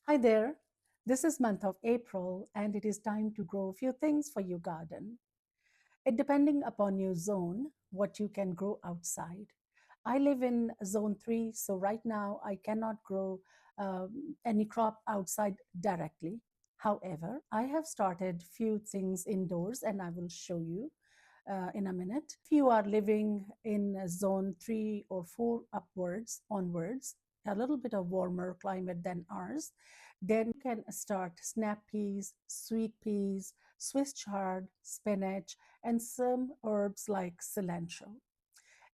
Hi there. This is month of April and it is time to grow a few things for your garden. It depending upon your zone, what you can grow outside. I live in zone 3, so right now I cannot grow any crop outside directly. However, I have started few things indoors and I will show you in a minute. If you are living in zone 3 or 4 upwards, onwards, a little bit of warmer climate than ours, then you can start snap peas, sweet peas, Swiss chard, spinach, and some herbs like cilantro.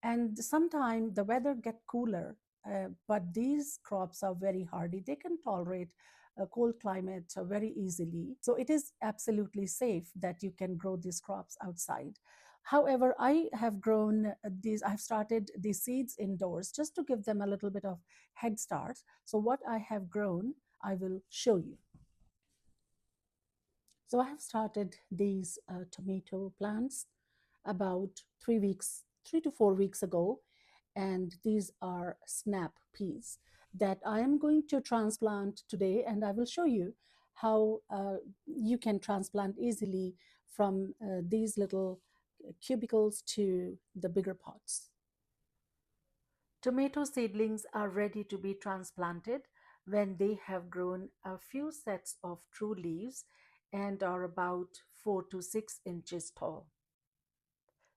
And sometimes the weather get cooler, but these crops are very hardy. They can tolerate a cold climate very easily. So it is absolutely safe that you can grow these crops outside. However, I have grown these, I've started these seeds indoors just to give them a little bit of head start. So what I have grown, I will show you. So I have started these tomato plants about 3 weeks, 3 to 4 weeks ago, and these are snap peas that I am going to transplant today, and I will show you how you can transplant easily from these little cubicles to the bigger pots. Tomato seedlings are ready to be transplanted when they have grown a few sets of true leaves and are about 4 to 6 inches tall.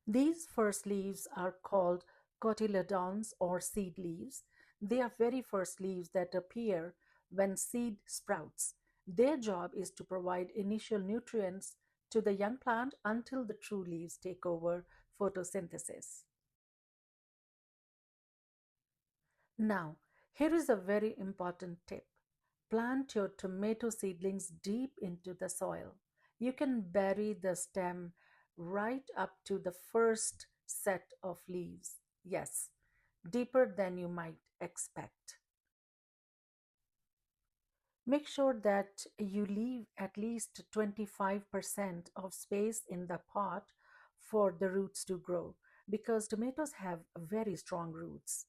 These first leaves are called cotyledons or seed leaves. They are very first leaves that appear when seed sprouts. Their job is to provide initial nutrients to the young plant until the true leaves take over photosynthesis. Now, here is a very important tip. Plant your tomato seedlings deep into the soil. You can bury the stem right up to the first set of leaves. Yes, deeper than you might expect. Make sure that you leave at least 25% of space in the pot for the roots to grow because tomatoes have very strong roots.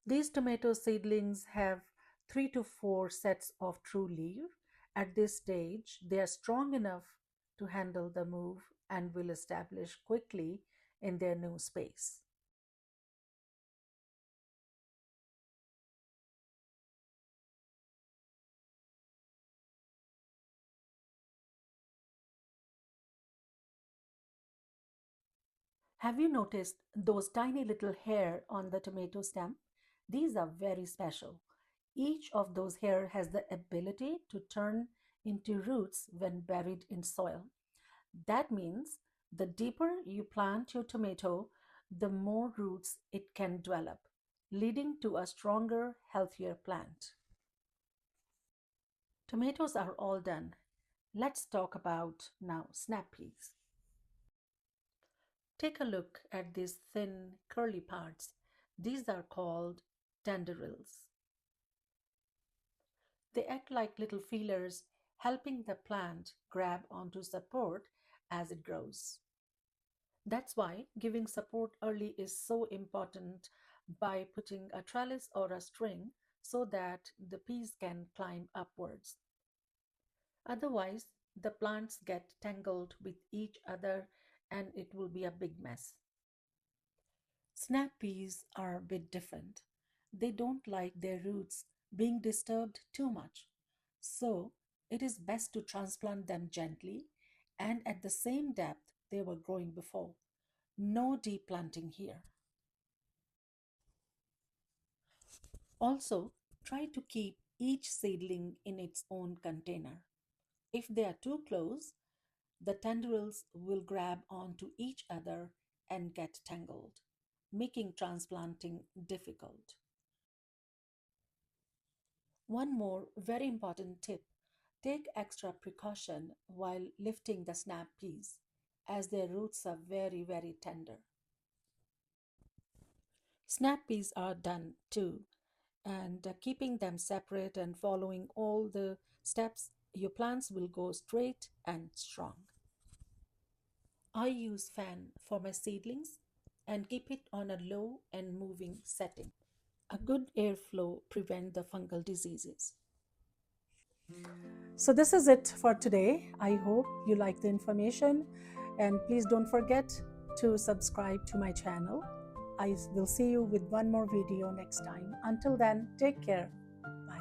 These tomato seedlings have 3 to 4 sets of true leaf. At this stage, they are strong enough to handle the move and will establish quickly in their new space. Have you noticed those tiny little hair on the tomato stem? These are very special. Each of those hair has the ability to turn into roots when buried in soil. That means the deeper you plant your tomato, the more roots it can develop, leading to a stronger, healthier plant. Tomatoes are all done. Let's talk about now snap peas. Take a look at these thin, curly parts. These are called tendrils. They act like little feelers, helping the plant grab onto support as it grows. That's why giving support early is so important by putting a trellis or a string so that the peas can climb upwards. Otherwise, the plants get tangled with each other and it will be a big mess. Snap peas are a bit different. They don't like their roots being disturbed too much. So, it is best to transplant them gently and at the same depth they were growing before. No deep planting here. Also, try to keep each seedling in its own container. If they are too close, the tendrils will grab onto each other and get tangled, making transplanting difficult. One more very important tip, take extra precaution while lifting the snap peas, as their roots are very, very tender. Snap peas are done too, and keeping them separate and following all the steps, your plants will go straight and strong. I use fan for my seedlings and keep it on a low and moving setting. A good airflow prevent the fungal diseases. So this is it for today. I hope you like the information, and please don't forget to subscribe to my channel. I will see you with one more video next time. Until then, take care. Bye.